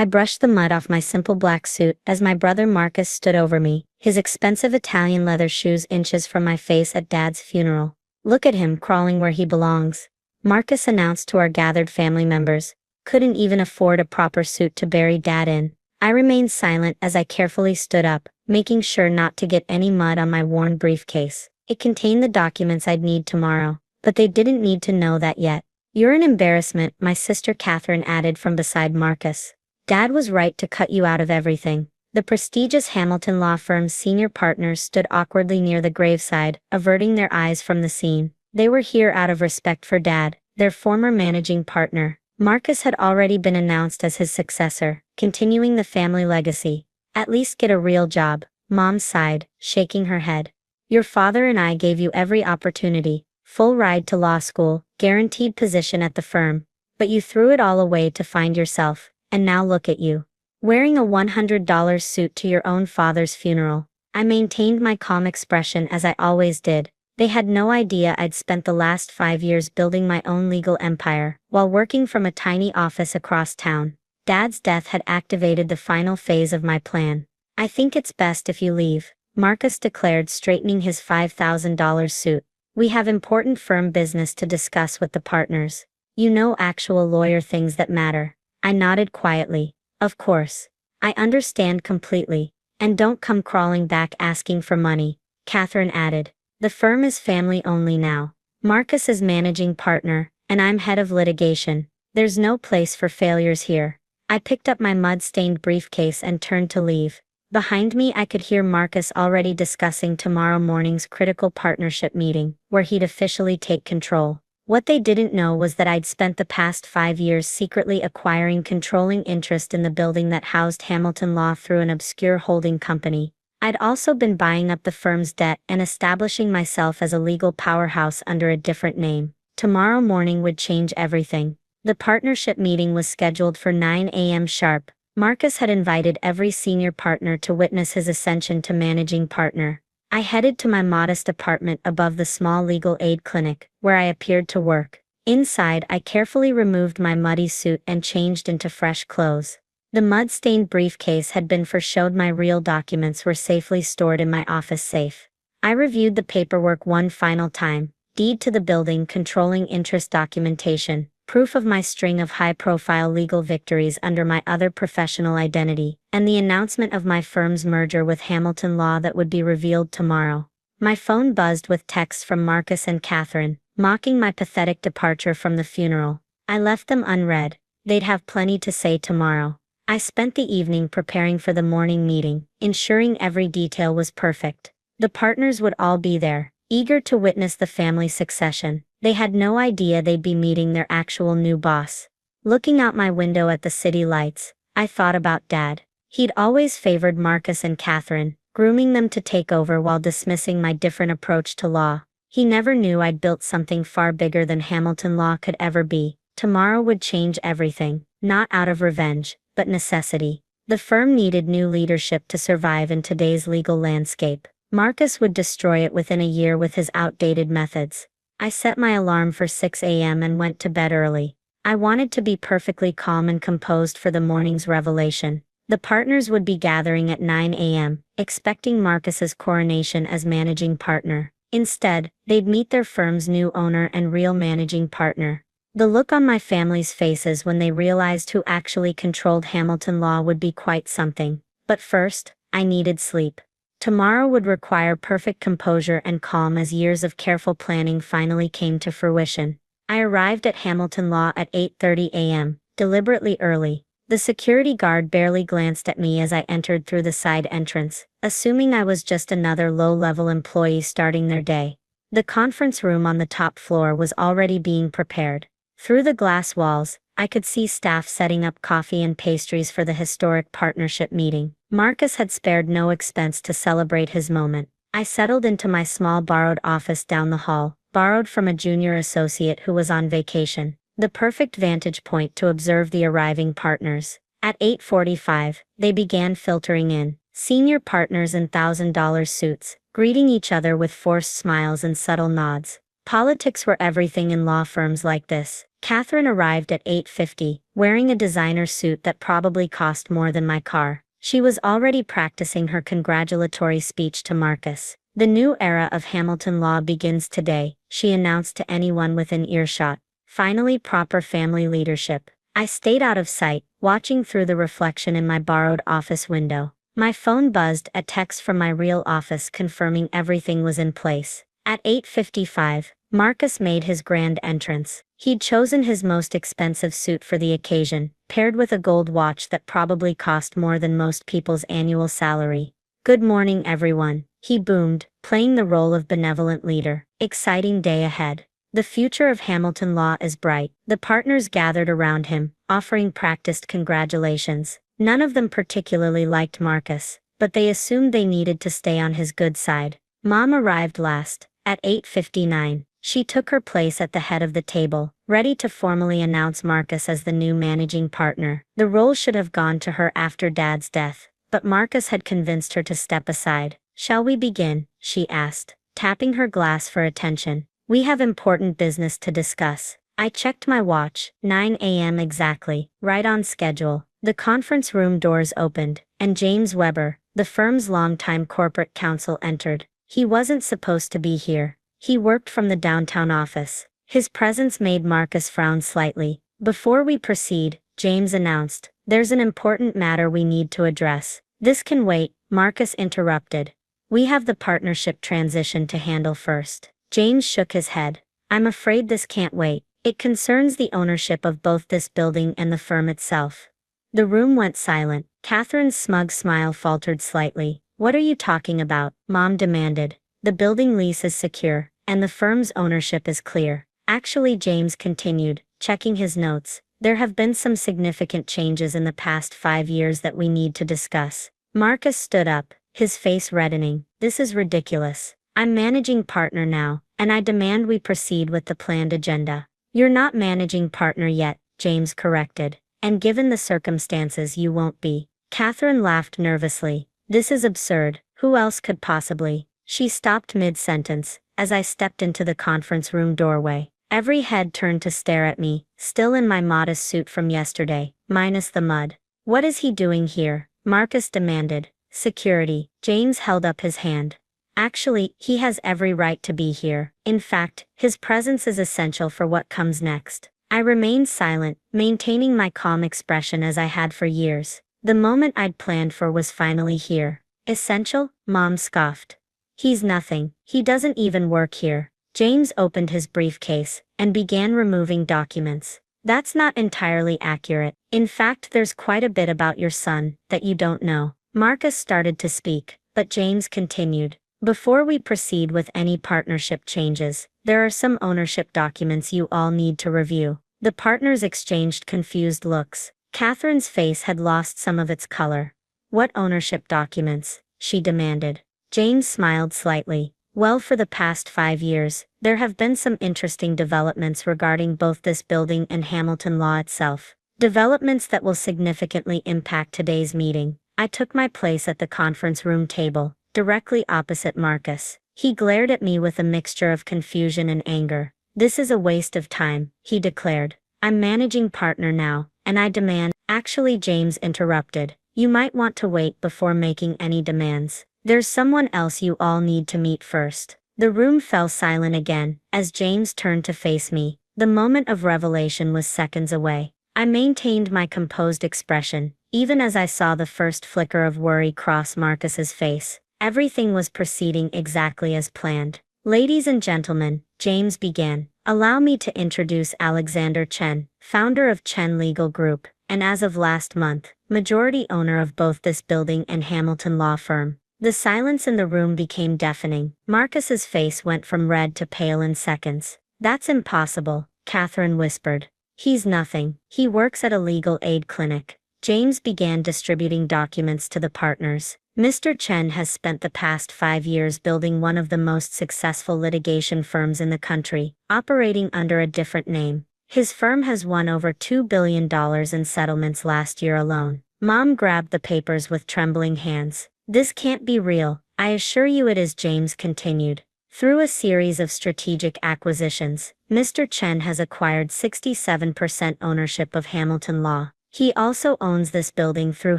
I brushed the mud off my simple black suit as my brother Marcus stood over me, his expensive Italian leather shoes inches from my face at Dad's funeral. "Look at him crawling where he belongs," Marcus announced to our gathered family members. Couldn't even afford a proper suit to bury Dad in. I remained silent as I carefully stood up, making sure not to get any mud on my worn briefcase. It contained the documents I'd need tomorrow, but they didn't need to know that yet. "You're an embarrassment," my sister Catherine added from beside Marcus. "Dad was right to cut you out of everything." The prestigious Hamilton law firm's senior partners stood awkwardly near the graveside, averting their eyes from the scene. They were here out of respect for Dad, their former managing partner. Marcus had already been announced as his successor, continuing the family legacy. "At least get a real job," Mom sighed, shaking her head. "Your father and I gave you every opportunity, full ride to law school, guaranteed position at the firm. But you threw it all away to find yourself, and now look at you. Wearing a $100 suit to your own father's funeral." I maintained my calm expression as I always did. They had no idea I'd spent the last 5 years building my own legal empire, while working from a tiny office across town. Dad's death had activated the final phase of my plan. "I think it's best if you leave," Marcus declared, straightening his $5,000 suit. "We have important firm business to discuss with the partners. You know, actual lawyer things that matter." I nodded quietly. "Of course. I understand completely. And don't come crawling back asking for money," Catherine added. "The firm is family only now. Marcus is managing partner, and I'm head of litigation. There's no place for failures here." I picked up my mud-stained briefcase and turned to leave. Behind me I could hear Marcus already discussing tomorrow morning's critical partnership meeting, where he'd officially take control. What they didn't know was that I'd spent the past 5 years secretly acquiring controlling interest in the building that housed Hamilton Law through an obscure holding company. I'd also been buying up the firm's debt and establishing myself as a legal powerhouse under a different name. Tomorrow morning would change everything. The partnership meeting was scheduled for 9 a.m. sharp. Marcus had invited every senior partner to witness his ascension to managing partner. I headed to my modest apartment above the small legal aid clinic, where I appeared to work. Inside, I carefully removed my muddy suit and changed into fresh clothes. The mud-stained briefcase had been for showed my real documents were safely stored in my office safe. I reviewed the paperwork one final time: deed to the building, controlling interest documentation, proof of my string of high-profile legal victories under my other professional identity, and the announcement of my firm's merger with Hamilton Law that would be revealed tomorrow. My phone buzzed with texts from Marcus and Catherine, mocking my pathetic departure from the funeral. I left them unread. They'd have plenty to say tomorrow. I spent the evening preparing for the morning meeting, ensuring every detail was perfect. The partners would all be there, eager to witness the family succession. They had no idea they'd be meeting their actual new boss. Looking out my window at the city lights, I thought about Dad. He'd always favored Marcus and Catherine, grooming them to take over while dismissing my different approach to law. He never knew I'd built something far bigger than Hamilton Law could ever be. Tomorrow would change everything, not out of revenge, but necessity. The firm needed new leadership to survive in today's legal landscape. Marcus would destroy it within a year with his outdated methods. I set my alarm for 6 a.m. and went to bed early. I wanted to be perfectly calm and composed for the morning's revelation. The partners would be gathering at 9 a.m., expecting Marcus's coronation as managing partner. Instead, they'd meet their firm's new owner and real managing partner. The look on my family's faces when they realized who actually controlled Hamilton Law would be quite something. But first, I needed sleep. Tomorrow would require perfect composure and calm as years of careful planning finally came to fruition. I arrived at Hamilton Law at 8:30 a.m., deliberately early. The security guard barely glanced at me as I entered through the side entrance, assuming I was just another low-level employee starting their day. The conference room on the top floor was already being prepared. Through the glass walls, I could see staff setting up coffee and pastries for the historic partnership meeting. Marcus had spared no expense to celebrate his moment. I settled into my small borrowed office down the hall, borrowed from a junior associate who was on vacation. The perfect vantage point to observe the arriving partners. At 8:45, they began filtering in, senior partners in $1,000 suits, greeting each other with forced smiles and subtle nods. Politics were everything in law firms like this. Catherine arrived at 8:50, wearing a designer suit that probably cost more than my car. She was already practicing her congratulatory speech to Marcus. "The new era of Hamilton law begins today," she announced to anyone within earshot. "Finally proper family leadership." I stayed out of sight, watching through the reflection in my borrowed office window. My phone buzzed, a text from my real office confirming everything was in place. At 8:55, Marcus made his grand entrance. He'd chosen his most expensive suit for the occasion, paired with a gold watch that probably cost more than most people's annual salary. "Good morning, everyone," he boomed, playing the role of benevolent leader. "Exciting day ahead. The future of Hamilton law is bright." The partners gathered around him, offering practiced congratulations. None of them particularly liked Marcus, but they assumed they needed to stay on his good side. Mom arrived last. At 8:59, she took her place at the head of the table, ready to formally announce Marcus as the new managing partner. The role should have gone to her after Dad's death, but Marcus had convinced her to step aside. "Shall we begin?" she asked, tapping her glass for attention. "We have important business to discuss." I checked my watch, 9 a.m. exactly, right on schedule. The conference room doors opened, and James Weber, the firm's longtime corporate counsel, entered. He wasn't supposed to be here. He worked from the downtown office. His presence made Marcus frown slightly. "Before we proceed," James announced, "there's an important matter we need to address." "This can wait," Marcus interrupted. "We have the partnership transition to handle first." James shook his head. "I'm afraid this can't wait. It concerns the ownership of both this building and the firm itself." The room went silent. Catherine's smug smile faltered slightly. "What are you talking about?" Mom demanded. "The building lease is secure, and the firm's ownership is clear." "Actually," James continued, checking his notes, "there have been some significant changes in the past 5 years that we need to discuss." Marcus stood up, his face reddening. "This is ridiculous. I'm managing partner now, and I demand we proceed with the planned agenda." "You're not managing partner yet," James corrected. "And given the circumstances you won't be." Catherine laughed nervously. "This is absurd. Who else could possibly?" She stopped mid-sentence, as I stepped into the conference room doorway. Every head turned to stare at me, still in my modest suit from yesterday, minus the mud. "What is he doing here?" Marcus demanded. "Security." James held up his hand. "Actually, he has every right to be here. In fact, his presence is essential for what comes next." I remained silent, maintaining my calm expression as I had for years. The moment I'd planned for was finally here. "Essential?" Mom scoffed. "He's nothing. He doesn't even work here." James opened his briefcase and began removing documents. "That's not entirely accurate. In fact, there's quite a bit about your son that you don't know." Marcus started to speak, but James continued. "Before we proceed with any partnership changes, there are some ownership documents you all need to review." The partners exchanged confused looks. Catherine's face had lost some of its color. "What ownership documents?" she demanded. James smiled slightly. "Well, for the past 5 years, there have been some interesting developments regarding both this building and Hamilton law itself. Developments that will significantly impact today's meeting." I took my place at the conference room table, directly opposite Marcus. He glared at me with a mixture of confusion and anger. "This is a waste of time," he declared. "I'm managing partner now, and I demand—" "Actually," James interrupted, "you might want to wait before making any demands. There's someone else you all need to meet first." The room fell silent again, as James turned to face me. The moment of revelation was seconds away. I maintained my composed expression, even as I saw the first flicker of worry cross Marcus's face. Everything was proceeding exactly as planned. "Ladies and gentlemen," James began, "allow me to introduce Alexander Chen, founder of Chen Legal Group, and as of last month, majority owner of both this building and Hamilton law firm." The silence in the room became deafening. Marcus's face went from red to pale in seconds. "That's impossible," Catherine whispered. "He's nothing. He works at a legal aid clinic." James began distributing documents to the partners. "Mr. Chen has spent the past 5 years building one of the most successful litigation firms in the country, operating under a different name. His firm has won over $2 billion in settlements last year alone." Mom grabbed the papers with trembling hands. "This can't be real." "I assure you it is," James continued. Through a series of strategic acquisitions, Mr. Chen has acquired 67% ownership of Hamilton Law. He also owns this building through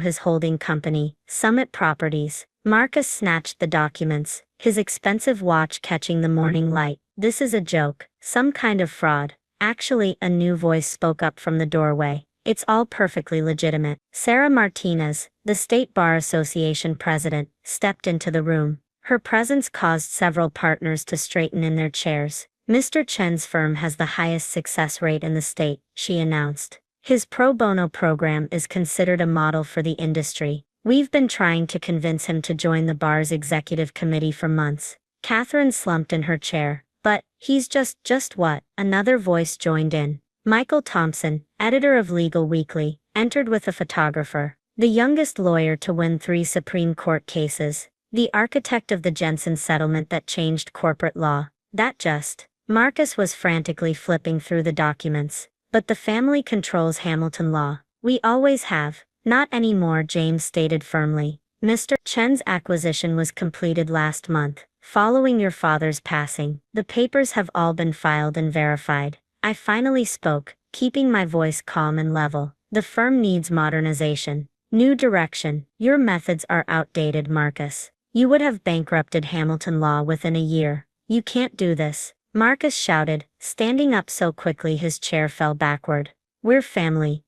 his holding company, Summit Properties. Marcus snatched the documents, his expensive watch catching the morning light. This is a joke, some kind of fraud. Actually, a new voice spoke up from the doorway. It's all perfectly legitimate. Sarah Martinez, the State Bar Association president, stepped into the room. Her presence caused several partners to straighten in their chairs. Mr. Chen's firm has the highest success rate in the state, she announced. His pro bono program is considered a model for the industry. We've been trying to convince him to join the bar's executive committee for months. Catherine slumped in her chair. But, he's just what? Another voice joined in. Michael Thompson, editor of Legal Weekly, entered with a photographer. The youngest lawyer to win 3 Supreme Court cases. The architect of the Jensen settlement that changed corporate law. Marcus was frantically flipping through the documents. But the family controls Hamilton Law. We always have. Not anymore, James stated firmly. Mr. Chen's acquisition was completed last month, following your father's passing. The papers have all been filed and verified. I finally spoke, keeping my voice calm and level. The firm needs modernization. New direction. Your methods are outdated, Marcus. You would have bankrupted Hamilton Law within a year. You can't do this. Marcus shouted, standing up so quickly his chair fell backward. We're family.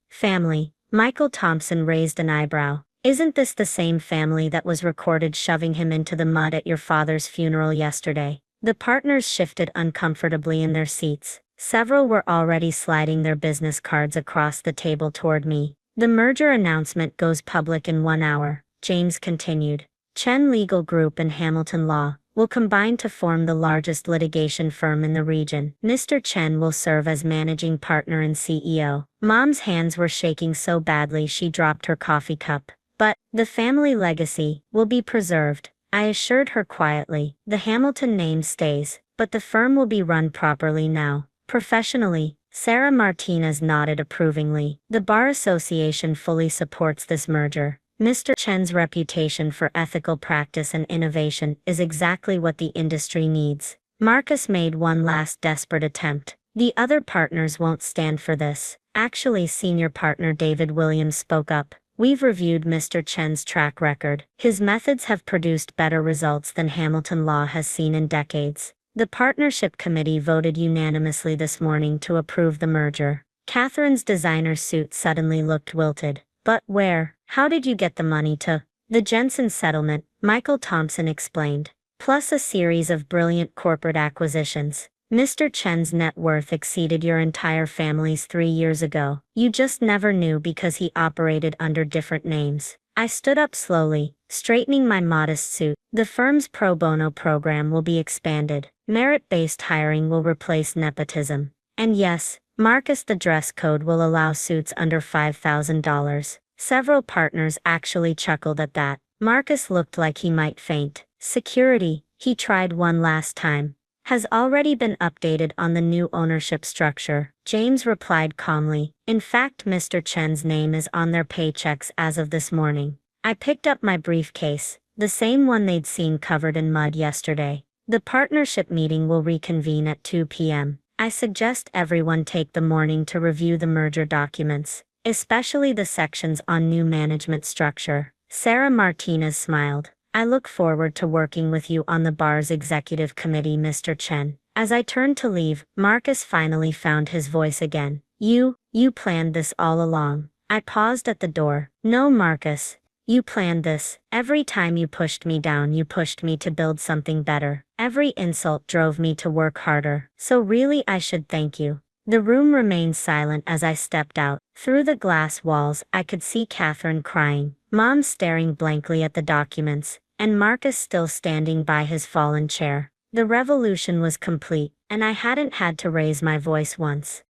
Michael Thompson raised an eyebrow. Isn't this the same family that was recorded shoving him into the mud at your father's funeral yesterday? The partners shifted uncomfortably in their seats. Several were already sliding their business cards across the table toward me. The merger announcement goes public in 1 hour, James continued. Chen Legal Group and Hamilton Law will combine to form the largest litigation firm in the region. Mr. Chen will serve as managing partner and CEO. Mom's hands were shaking so badly she dropped her coffee cup. But, the family legacy will be preserved, I assured her quietly. The Hamilton name stays, but the firm will be run properly now. Professionally. Sarah Martinez nodded approvingly. The Bar Association fully supports this merger. Mr. Chen's reputation for ethical practice and innovation is exactly what the industry needs. Marcus made one last desperate attempt. The other partners won't stand for this. Actually, senior partner David Williams spoke up. We've reviewed Mr. Chen's track record. His methods have produced better results than Hamilton Law has seen in decades. The partnership committee voted unanimously this morning to approve the merger. Catherine's designer suit suddenly looked wilted. But where? How did you get the money to? The Jensen settlement, Michael Thompson explained. Plus a series of brilliant corporate acquisitions. Mr. Chen's net worth exceeded your entire family's 3 years ago. You just never knew because he operated under different names. I stood up slowly, straightening my modest suit. The firm's pro bono program will be expanded. Merit-based hiring will replace nepotism. And yes, Marcus, the dress code will allow suits under $5,000. Several partners actually chuckled at that. Marcus looked like he might faint. Security, he tried one last time, has already been updated on the new ownership structure. James replied calmly. In fact, Mr. Chen's name is on their paychecks as of this morning. I picked up my briefcase, the same one they'd seen covered in mud yesterday. The partnership meeting will reconvene at 2 p.m. I suggest everyone take the morning to review the merger documents, especially the sections on new management structure. Sarah Martinez smiled. I look forward to working with you on the bar's executive committee, Mr. Chen. As I turned to leave, Marcus finally found his voice again. You planned this all along. I paused at the door. No, Marcus. You planned this. Every time you pushed me down, you pushed me to build something better. Every insult drove me to work harder. So really I should thank you. The room remained silent as I stepped out. Through the glass walls I could see Catherine crying, Mom staring blankly at the documents, and Marcus still standing by his fallen chair. The revolution was complete, and I hadn't had to raise my voice once.